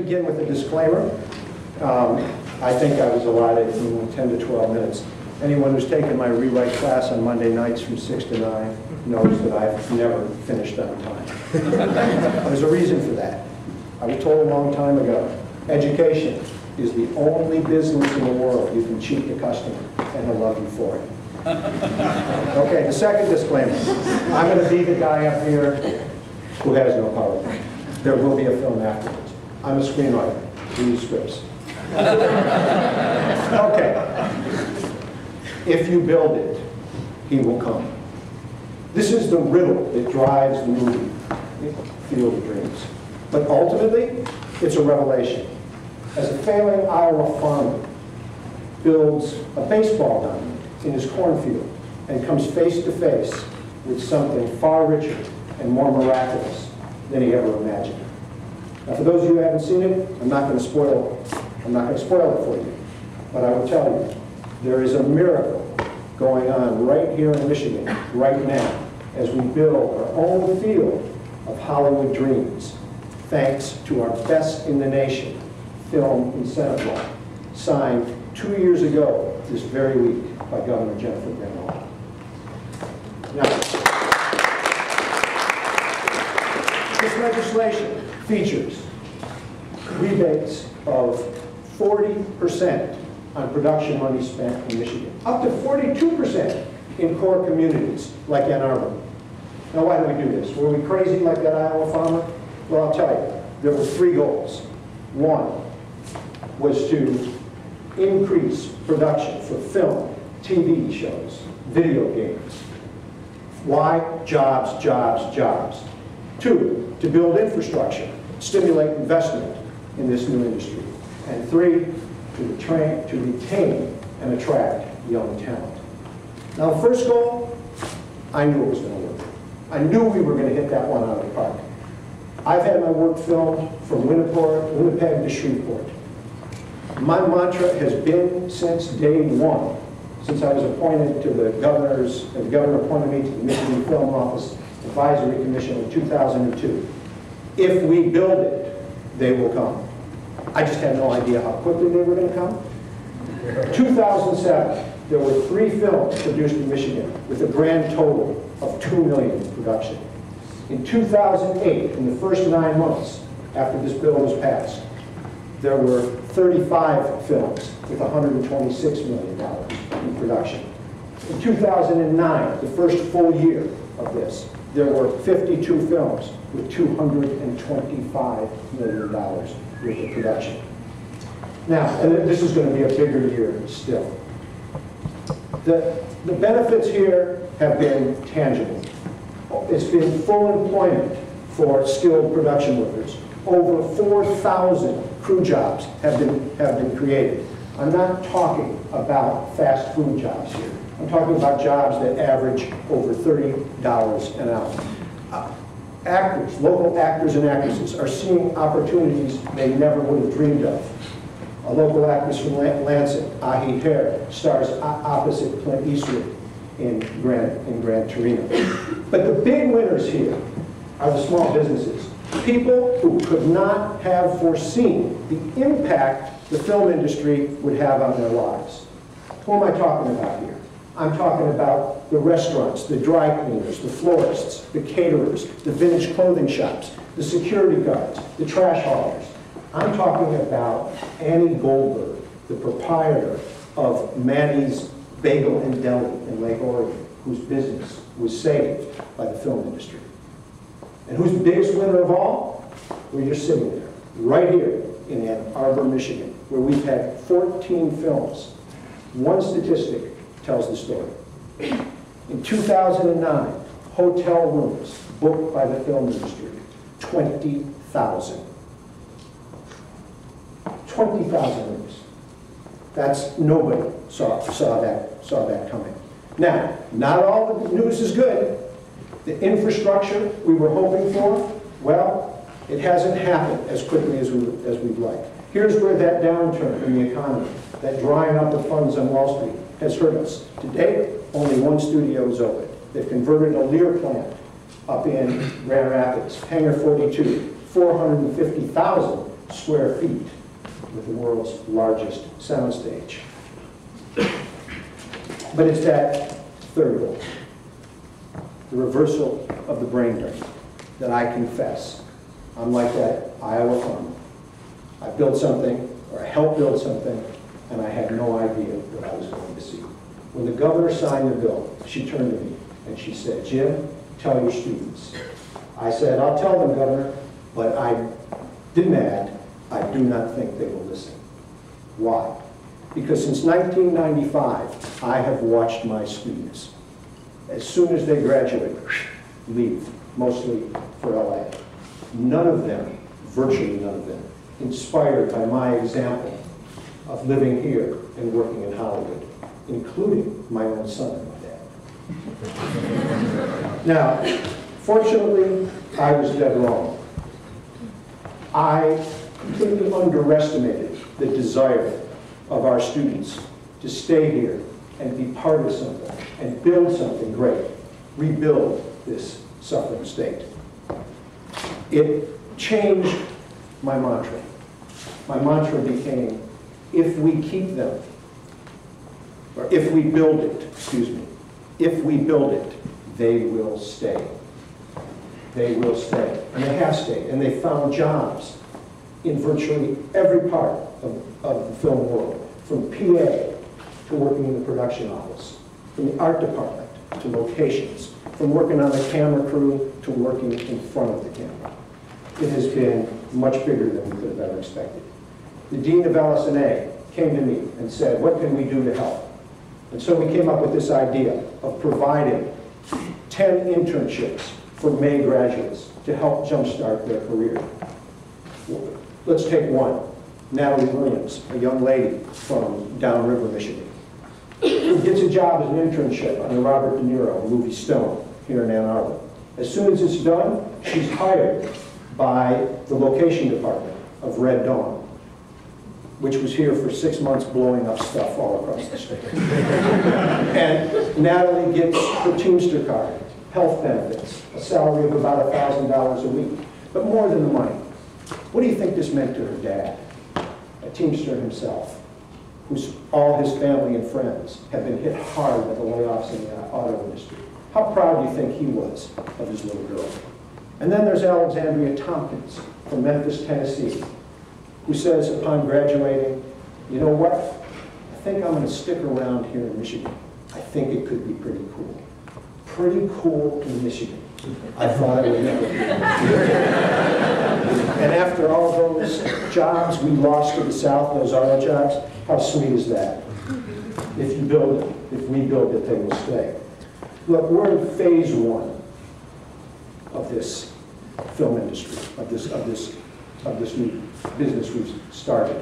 begin with a disclaimer. I think I was allotted 10 to 12 minutes. Anyone who's taken my rewrite class on Monday nights from 6 to 9 knows that I've never finished on time. There's a reason for that. I was told a long time ago, education is the only business in the world you can cheat the customer, and he'll love you for it. Okay, the second disclaimer. I'm going to be the guy up here who has no PowerPoint. There will be a film afterwards. I'm a screenwriter. Read scripts. Okay. If you build it, he will come. This is the riddle that drives the movie, Field of Dreams. But ultimately, it's a revelation. As a failing Iowa farmer builds a baseball diamond in his cornfield and comes face to face with something far richer and more miraculous than he ever imagined. Now, for those of you who haven't seen it, I'm not going to spoil it for you. But I will tell you, there is a miracle going on right here in Michigan, right now, as we build our own field of Hollywood dreams, thanks to our best in the nation film incentive law, signed 2 years ago this very week by Governor Jennifer Granholm. Now, this legislation features rebates of 40% on production money spent in Michigan, up to 42% in core communities like Ann Arbor. Now, why do we do this? Were we crazy like that Iowa farmer? Well, I'll tell you, there were 3 goals. One was to increase production for film, TV shows, video games. Why? Jobs, jobs, jobs. 2, to build infrastructure, stimulate investment in this new industry. And 3, to retain and attract young talent. Now, the first goal, I knew it was going to work. I knew we were going to hit that one out of the park. I've had my work filmed from Winnipeg to Shreveport. My mantra has been since day one, since I was appointed to the governor appointed me to the Michigan Film Office Advisory Commission in 2002. If we build it, they will come. I just had no idea how quickly they were going to come. 2007, there were 3 films produced in Michigan with a grand total of $2 million in production. In 2008, in the first 9 months after this bill was passed, there were 35 films with $126 million in production. In 2009, the first full year of this, there were 52 films with $225 million worth of production. Now, and this is going to be a bigger year still. The benefits here have been tangible. It's been full employment for skilled production workers. Over 4,000 crew jobs have been created. I'm not talking about fast food jobs here. I'm talking about jobs that average over $30 an hour. Actors, local actors and actresses are seeing opportunities they never would have dreamed of. A local actress from Lansing, Ahi Hare, stars opposite Clint Eastwood in Gran Torino. But the big winners here are the small businesses, people who could not have foreseen the impact the film industry would have on their lives. Who am I talking about here? I'm talking about the restaurants, the dry cleaners, the florists, the caterers, the vintage clothing shops, the security guards, the trash haulers. I'm talking about Annie Goldberg, the proprietor of Maddie's Bagel and Deli in Lake Oregon, whose business was saved by the film industry. And who's the biggest winner of all? Well, you're sitting there, right here in Ann Arbor, Michigan, where we've had 14 films. One statistic tells the story. In 2009, hotel rooms booked by the film industry, 20,000. 20,000 rooms. That's, nobody saw that coming. Now, not all the news is good. The infrastructure we were hoping for, well, it hasn't happened as quickly as we'd like. Here's where that downturn in the economy, that drying up of funds on Wall Street, has hurt us. To date, only 1 studio is open. They've converted a Lear plant up in Grand Rapids, Hangar 42, 450,000 square feet with the world's largest soundstage. But it's that third goal, the reversal of the brain drain, that I confess I'm like that Iowa farmer. I built something, or I helped build something, and I had no idea what I was going to see. When the governor signed the bill, she turned to me and she said, "Jim, tell your students." I said, "I'll tell them, Governor, but I didn't add, I do not think they will listen." Why? Because since 1995, I have watched my students, as soon as they graduate, leave, mostly for LA. None of them, virtually none of them, inspired by my example of living here and working in Hollywood, including my own son and my dad. Now, fortunately, I was dead wrong. I completely underestimated the desire of our students to stay here and be part of something and build something great, rebuild this suffering state. It changed my mantra. My mantra became, if we keep them, or if we build it, excuse me, if we build it, they will stay. They will stay. And they have stayed. And they found jobs in virtually every part of the film world, from PA to working in the production office, from the art department to locations, from working on the camera crew to working in front of the camera. It has been much bigger than we could have ever expected. The dean of LS&A came to me and said, "What can we do to help?" And so we came up with this idea of providing 10 internships for May graduates to help jumpstart their career. Let's take one. Natalie Williams, a young lady from downriver Michigan, who gets a job as an internship on the Robert De Niro movie Stone here in Ann Arbor. As soon as it's done, she's hired by the location department of Red Dawn, which was here for 6 months blowing up stuff all across the state. And Natalie gets her Teamster card, health benefits, a salary of about $1,000 a week, but more than the money. What do you think this meant to her dad, a Teamster himself, whose all his family and friends have been hit hard by the layoffs in the auto industry? How proud do you think he was of his little girl? And then there's Alexandria Tompkins from Memphis, Tennessee, who says upon graduating, "You know what? I think I'm going to stick around here in Michigan. I think it could be pretty cool." Pretty cool in Michigan. I thought it would never be. And after all those jobs we lost to the South, those auto jobs, how sweet is that? If you build it, if we build it, they will stay. Look, we're in phase one of this film industry, of this new business we've started.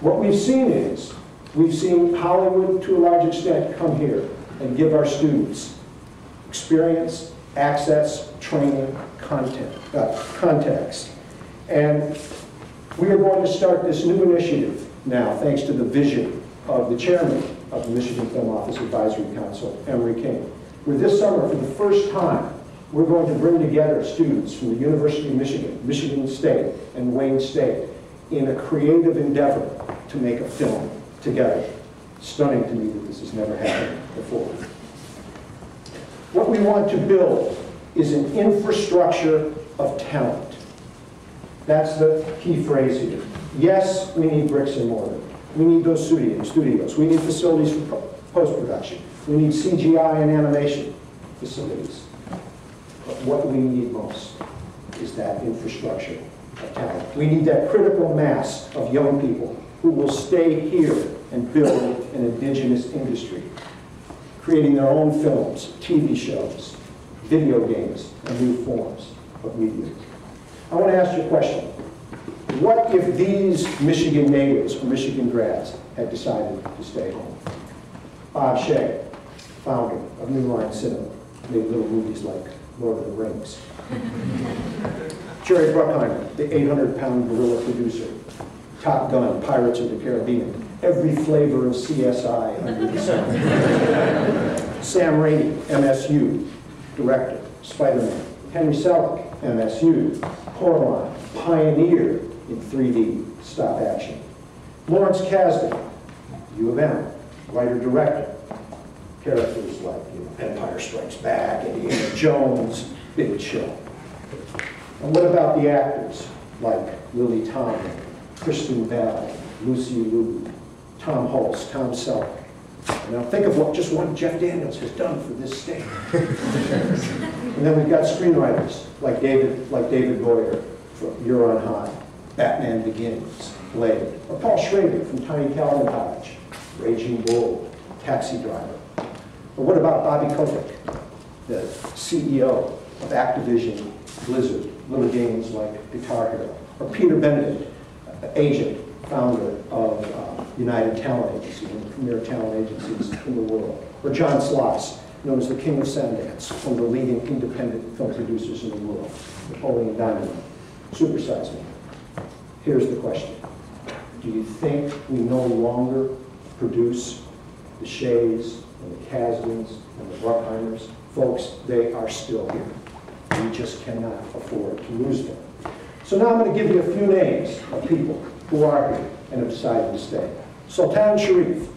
What we've seen is, we've seen Hollywood, to a large extent, come here and give our students experience, access, training, contacts. And we are going to start this new initiative now, thanks to the vision of the chairman of the Michigan Film Office Advisory Council, Emery King, where this summer, for the first time, we're going to bring together students from the University of Michigan, Michigan State, and Wayne State in a creative endeavor to make a film together. Stunning to me that this has never happened before. What we want to build is an infrastructure of talent. That's the key phrase here. Yes, we need bricks and mortar. We need those studios. We need facilities for post-production. We need CGI and animation facilities. But what we need most is that infrastructure of talent. We need that critical mass of young people who will stay here and build an indigenous industry, creating their own films, TV shows, video games, and new forms of media. I want to ask you a question. What if these Michigan natives or Michigan grads had decided to stay home? Bob Shea, founder of New Line Cinema, made little movies like Lord of the Rings. Jerry Bruckheimer, the 800-pound gorilla producer. Top Gun, Pirates of the Caribbean. Every flavor of CSI under the sun. Sam Raimi, MSU, director, Spider-Man. Henry Selick, MSU, Coraline, pioneer in 3D stop action. Lawrence Kasdan, U of M, writer-director. Characters like Empire Strikes Back, Indiana Jones, Big Chill. And what about the actors like Lily Tomlin, Kristen Bell, Lucy Liu, Tom Hulse, Tom Selleck? Now think of what Jeff Daniels has done for this state. And then we've got screenwriters like David Boyer from You're on High, Batman Begins, Blade, or Paul Schrader from Tiny Calvin College, Raging Bull, Taxi Driver. But what about Bobby Kotick, the CEO of Activision Blizzard, little games like Guitar Hero, or Peter Benedict, agent, founder of United Talent Agency, one of the premier talent agencies in the world, or John Sloss, known as the King of Sundance, one of the leading independent film producers in the world, Napoleon Dynamite, Supersize Me. Here's the question. Do you think we no longer produce the Shays and the Kasdans and the Bruckheimers? Folks, they are still here. We just cannot afford to lose them. So now I'm going to give you a few names of people who are here and have decided to stay. Sultan Sharif,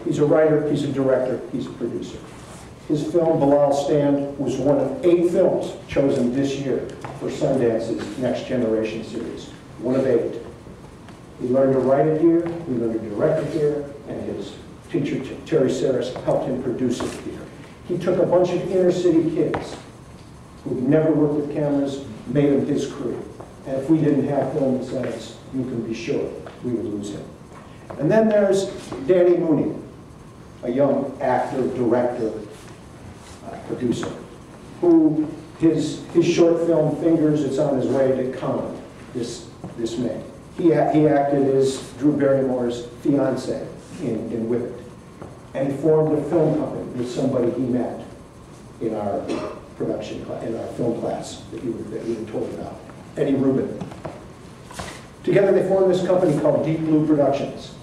he's a writer, he's a director, he's a producer. His film, Bilal Stand, was one of 8 films chosen this year for Sundance's Next Generation series. One of 8. He learned to write it here, he learned to direct it here, and his teacher, Terry Saris, helped him produce it here. He took a bunch of inner city kids who'd never worked with cameras, made him his crew. And if we didn't have film incentives, you can be sure we would lose him. And then there's Danny Mooney, a young actor, director, producer, who his short film Fingers, it's on his way to Cannes this May. He acted as Drew Barrymore's fiance in Whip It. And he formed a film company with somebody he met in our production class, in our film class that you were told about, Eddie Rubin. Together they formed this company called Deep Blue Productions.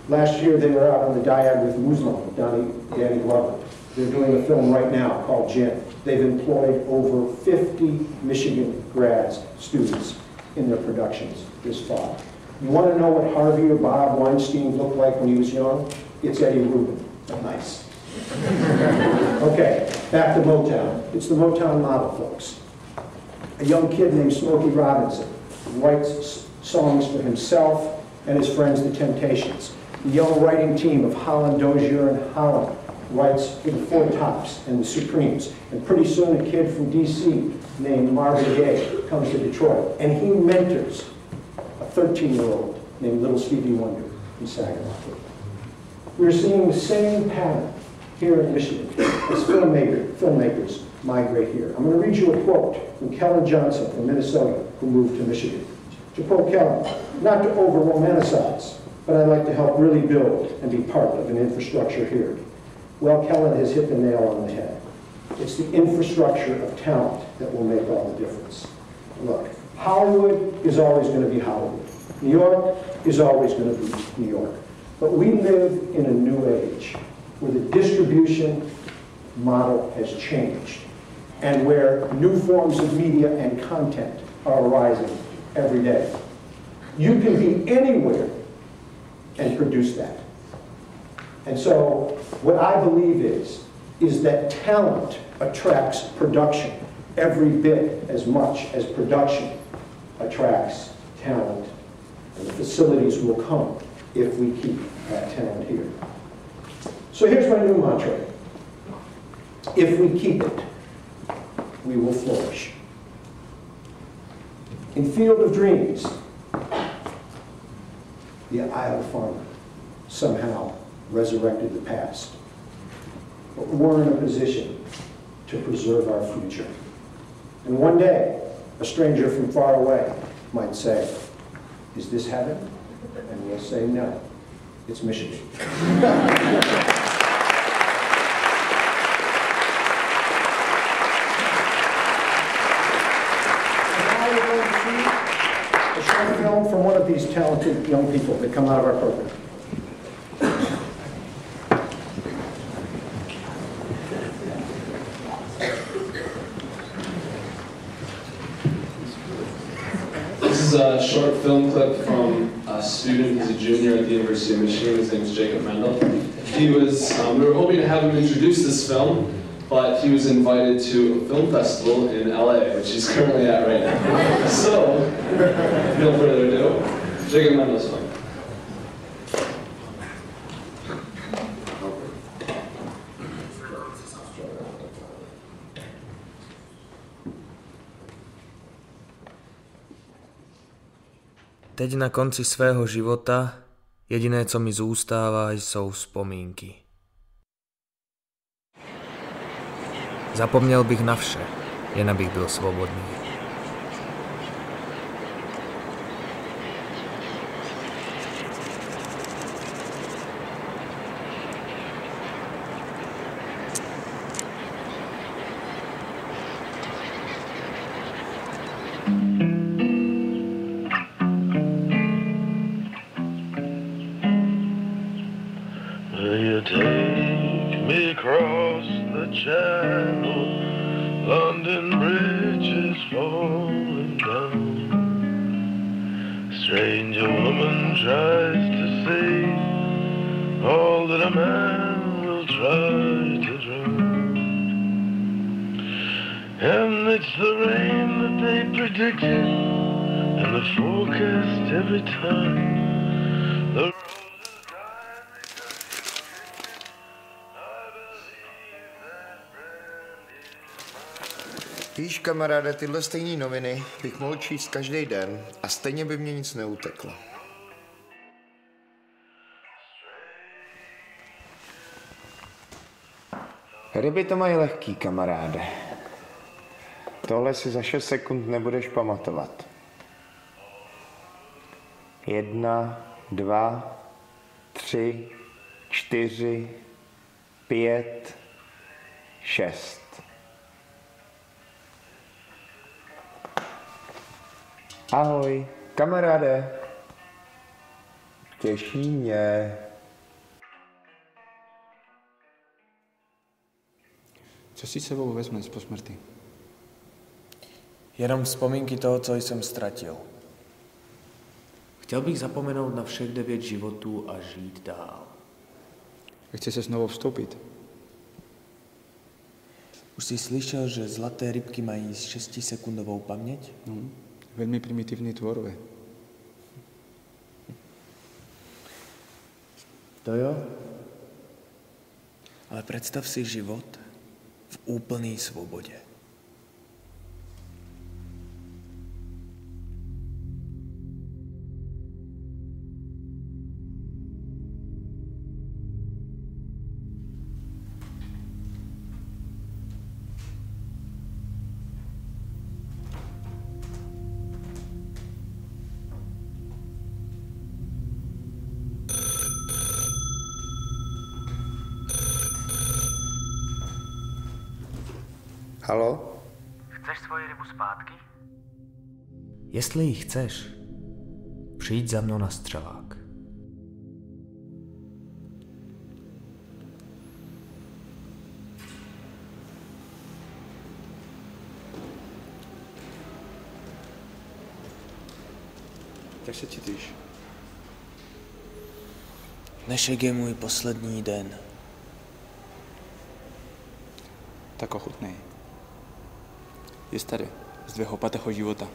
Last year they were out on the Dyad with Muslim, Danny Glover. They're doing a film right now called Gin. They've employed over 50 Michigan grads, students, in their productions this fall. You want to know what Harvey or Bob Weinstein looked like when he was young? It's Eddie Rubin. Nice. Okay, back to Motown. It's the Motown model, folks. A young kid named Smokey Robinson writes songs for himself and his friends, the Temptations. The young writing team of Holland Dozier and Holland writes for the Four Tops and the Supremes. And pretty soon a kid from DC named Marvin Gaye comes to Detroit, and he mentors a 13-year-old named Little Stevie Wonder in Saginaw. We're seeing the same pattern here in Michigan as filmmakers migrate here. I'm going to read you a quote from Kellen Johnson from Minnesota, who moved to Michigan. To quote Kellen, "Not to over-romanticize, but I'd like to help really build and be part of an infrastructure here." Well, Kellen has hit the nail on the head. It's the infrastructure of talent that will make all the difference. Look, Hollywood is always going to be Hollywood. New York is always going to be New York. But we live in a new age where the distribution model has changed and where new forms of media and content are arising every day. You can be anywhere and produce that. And so what I believe is that talent attracts production every bit as much as production attracts talent. And the facilities will come if we keep that talent here. So here's my new mantra. If we keep it, we will flourish. In Field of Dreams, the Iowa farmer somehow resurrected the past. But we're in a position to preserve our future. And one day, a stranger from far away might say, "Is this heaven?" And we'll say, "No, it's Michigan." A short film from one of these talented young people that come out of our program. This is is a short film clip from a student. He's a junior at the University of Michigan. His name is Jacob Mendel. He was, we were hoping to have him introduce this film, but he was invited to a film festival in LA, which he's currently at right now. So, no further ado, Jacob Mendel's film. Teď na konci svého života jediné, co mi zůstává, jsou vzpomínky. Zapomněl bych na vše, jen abych byl svobodný. Take me across the channel, London Bridge is falling down. Stranger woman tries to save all that a man will try to drown. And it's the rain that they predicted, and the forecast every time. The Víš, kamaráde, tyhle stejné noviny bych mohl číst každý den a stejně by mě nic neuteklo. Ryby to mají lehký, kamaráde. Tohle si za 6 sekund nebudeš pamatovat. 1, 2, 3, 4, 5, 6. Ahoj, kamaráde. Těší mě. Co si sebou vezmeš po smrti? Jenom vzpomínky toho, co jsem ztratil. Chtěl bych zapomenout na všech 9 životů a žít dál. Chce se znovu vstoupit? Už jsi slyšel, že zlaté rybky mají 6sekundovou paměť? Veľmi primitívni tvorové. To jo. Ale představ si život v úplné svobodě. Haló? Chceš svoji rybu zpátky? Jestli ji chceš, přijď za mnou na střelák. Jak se cítíš? Dnešek je můj poslední den. Tak ochutnej. Je staré, z tvého 5. života.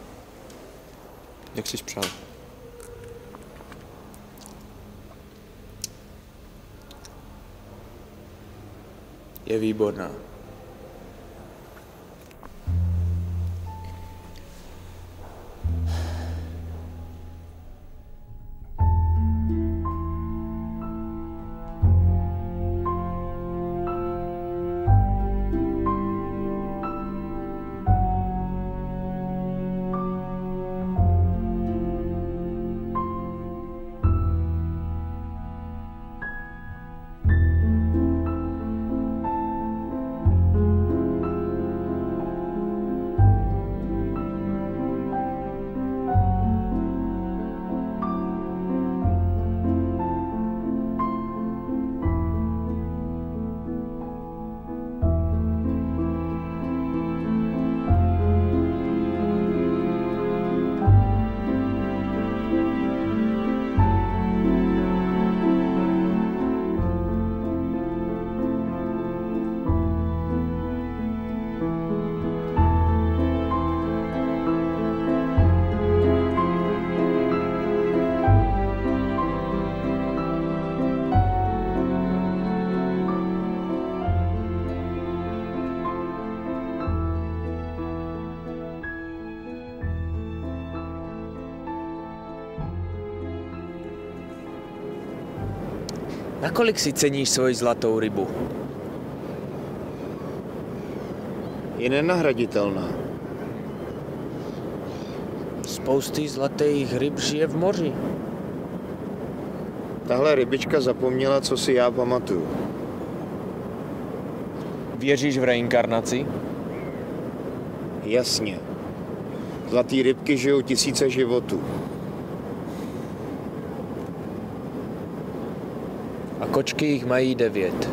Jak jsi přál? Je výborná. Nakolik si ceníš svoji zlatou rybu? Je nenahraditelná. Spousty zlatých ryb žije v moři. Tahle rybička zapomněla, co si já pamatuju. Věříš v reinkarnaci? Jasně. Zlatý rybky žijou tisíce životů. A kočky jich mají 9.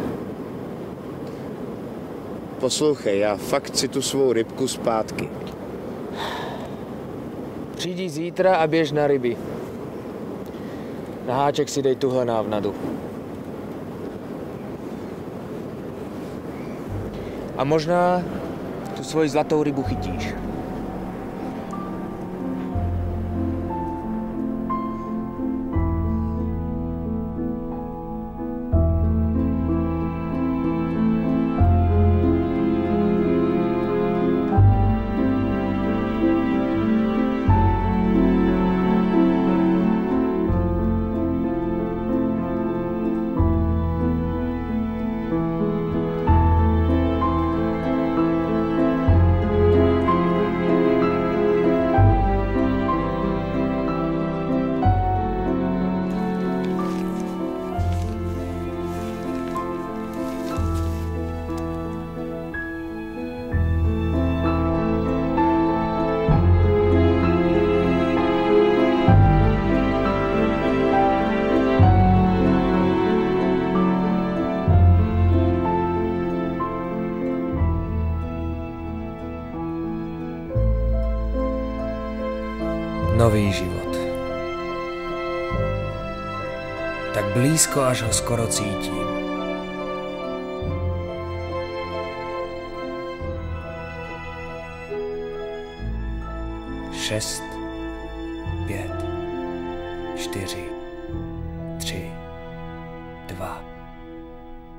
Poslouchej, já fakt chci tu svou rybku zpátky. Přijdi zítra a běž na ryby. Na háček si dej tuhle návnadu. A možná tu svoji zlatou rybu chytíš. Nový život. Tak blízko, až ho skoro cítím. Šest, 5, 4, 3, 2,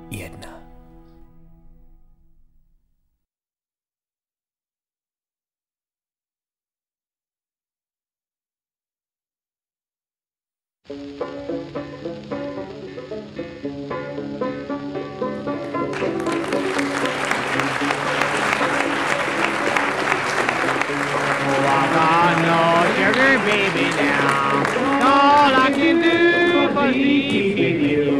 1. Baby now, all I can do for keep you.